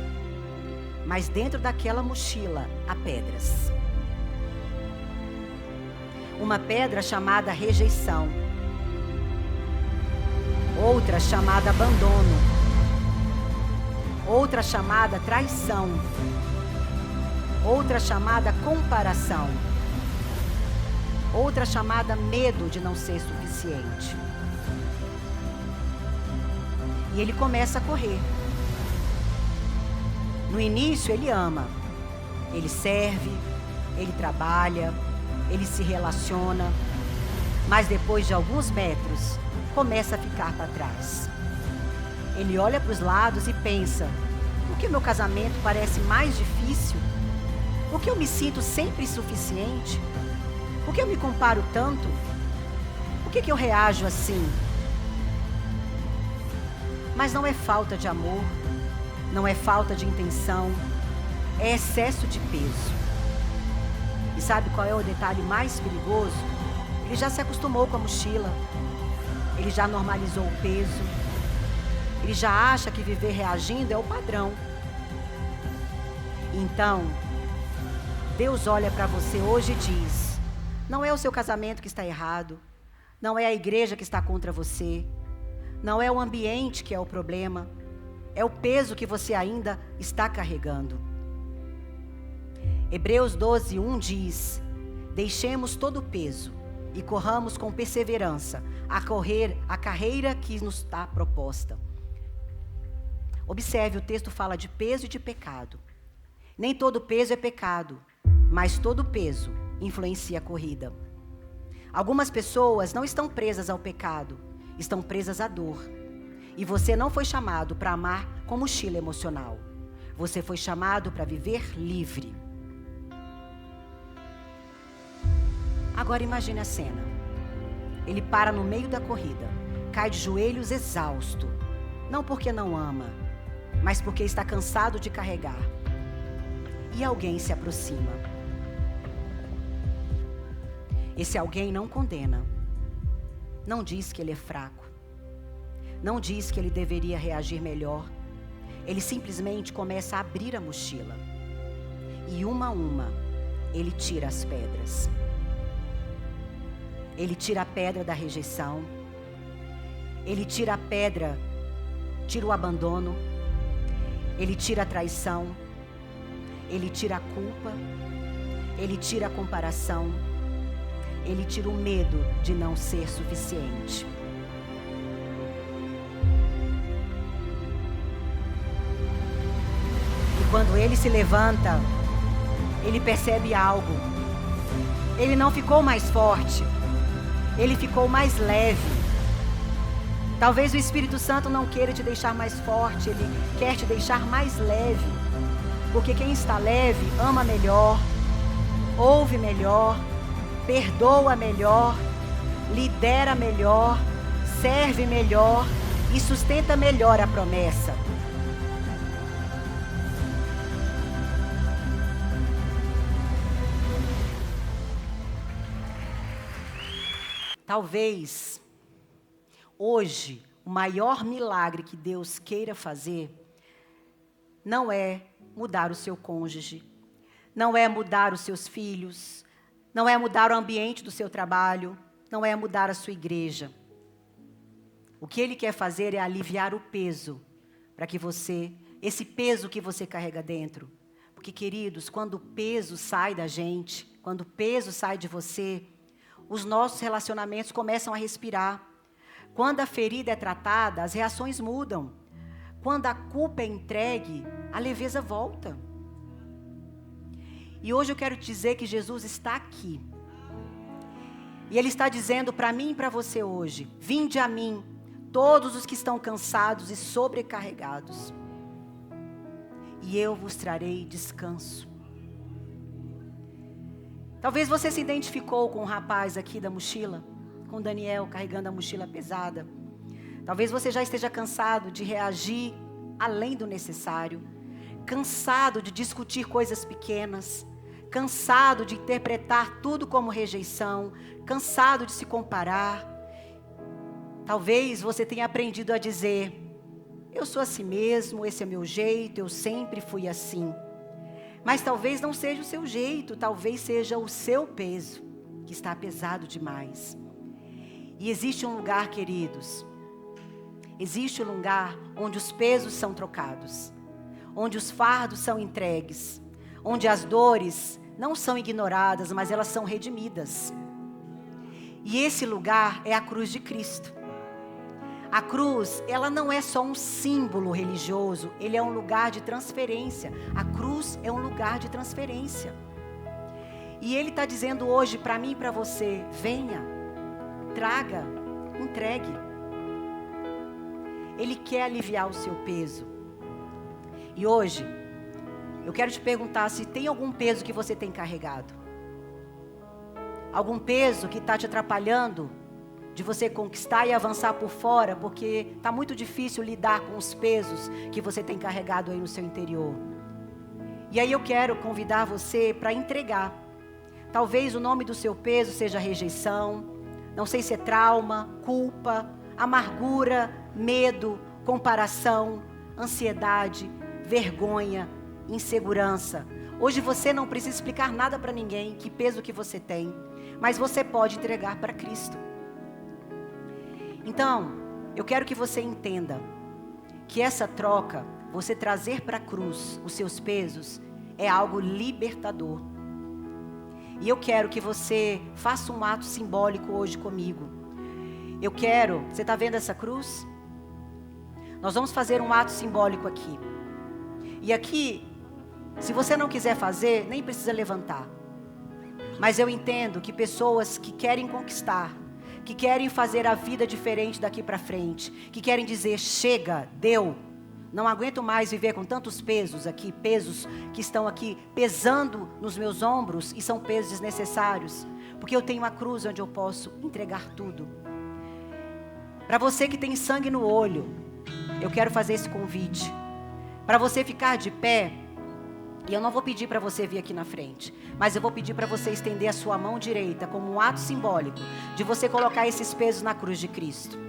mas dentro daquela mochila há pedras. Uma pedra chamada rejeição. Outra chamada abandono. Outra chamada traição. Outra chamada comparação. Outra chamada medo de não ser suficiente. E ele começa a correr. No início ele ama, ele serve, ele trabalha, ele se relaciona, mas depois de alguns metros, começa a ficar para trás. Ele olha para os lados e pensa: por que meu casamento parece mais difícil? Por que eu me sinto sempre insuficiente? Por que eu me comparo tanto? Por que eu reajo assim? Mas não é falta de amor, não é falta de intenção, é excesso de peso. E sabe qual é o detalhe mais perigoso? Ele já se acostumou com a mochila, ele já normalizou o peso, ele já acha que viver reagindo é o padrão. Então, Deus olha para você hoje e diz: não é o seu casamento que está errado, não é a igreja que está contra você, não é o ambiente que é o problema, é o peso que você ainda está carregando. Hebreus 12:1 diz: deixemos todo o peso e corramos com perseverança a carreira que nos está proposta. Observe, o texto fala de peso e de pecado. Nem todo peso é pecado, mas todo peso influencia a corrida. Algumas pessoas não estão presas ao pecado, estão presas à dor. E você não foi chamado para amar com mochila emocional. Você foi chamado para viver livre. Agora imagine a cena. Ele para no meio da corrida, cai de joelhos exausto. Não porque não ama, mas porque está cansado de carregar. E alguém se aproxima. Esse alguém não condena. Não diz que ele é fraco. Não diz que ele deveria reagir melhor. Ele simplesmente começa a abrir a mochila. E uma a uma, ele tira as pedras. Ele tira a pedra da rejeição. Ele tira a pedra, tira o abandono. Ele tira a traição. Ele tira a culpa. Ele tira a comparação. Ele tira o medo de não ser suficiente. E quando ele se levanta, ele percebe algo. Ele não ficou mais forte. Ele ficou mais leve. Talvez o Espírito Santo não queira te deixar mais forte. Ele quer te deixar mais leve. Porque quem está leve ama melhor, ouve melhor, perdoa melhor, lidera melhor, serve melhor e sustenta melhor a promessa. Talvez hoje o maior milagre que Deus queira fazer não é mudar o seu cônjuge, não é mudar os seus filhos, não é mudar o ambiente do seu trabalho, não é mudar a sua igreja. O que Ele quer fazer é aliviar o peso, para que esse peso que você carrega dentro. Porque, queridos, quando o peso sai da gente, quando o peso sai de você, os nossos relacionamentos começam a respirar. Quando a ferida é tratada, as reações mudam. Quando a culpa é entregue, a leveza volta. E hoje eu quero te dizer que Jesus está aqui. E Ele está dizendo para mim e para você hoje: vinde a mim, todos os que estão cansados e sobrecarregados, e eu vos trarei descanso. Talvez você se identificou com o rapaz aqui da mochila, com Daniel carregando a mochila pesada. Talvez você já esteja cansado de reagir além do necessário, cansado de discutir coisas pequenas, cansado de interpretar tudo como rejeição, cansado de se comparar. Talvez você tenha aprendido a dizer: eu sou assim mesmo, esse é meu jeito, eu sempre fui assim. Mas talvez não seja o seu jeito, talvez seja o seu peso, que está pesado demais. E existe um lugar, queridos, existe um lugar onde os pesos são trocados, onde os fardos são entregues, onde as dores não são ignoradas, mas elas são redimidas. E esse lugar é a cruz de Cristo. A cruz, ela não é só um símbolo religioso, ele é um lugar de transferência. A cruz é um lugar de transferência. E Ele está dizendo hoje para mim e para você: venha, traga, entregue. Ele quer aliviar o seu peso. E hoje, eu quero te perguntar se tem algum peso que você tem carregado. Algum peso que está te atrapalhando de você conquistar e avançar por fora, porque está muito difícil lidar com os pesos que você tem carregado aí no seu interior. E aí eu quero convidar você para entregar. Talvez o nome do seu peso seja rejeição, não sei se é trauma, culpa, amargura, medo, comparação, ansiedade, vergonha, insegurança. Hoje você não precisa explicar nada para ninguém, que peso que você tem, mas você pode entregar para Cristo. Então, eu quero que você entenda que essa troca, você trazer para a cruz os seus pesos, é algo libertador. E eu quero que você faça um ato simbólico hoje comigo. Você está vendo essa cruz? Nós vamos fazer um ato simbólico aqui. E aqui, se você não quiser fazer, nem precisa levantar. Mas eu entendo que pessoas que querem conquistar, que querem fazer a vida diferente daqui para frente, que querem dizer: chega, deu, não aguento mais viver com tantos pesos aqui, pesos que estão aqui pesando nos meus ombros e são pesos desnecessários, porque eu tenho uma cruz onde eu posso entregar tudo. Para você que tem sangue no olho, eu quero fazer esse convite, para você ficar de pé. E eu não vou pedir para você vir aqui na frente, mas eu vou pedir para você estender a sua mão direita como um ato simbólico de você colocar esses pesos na cruz de Cristo.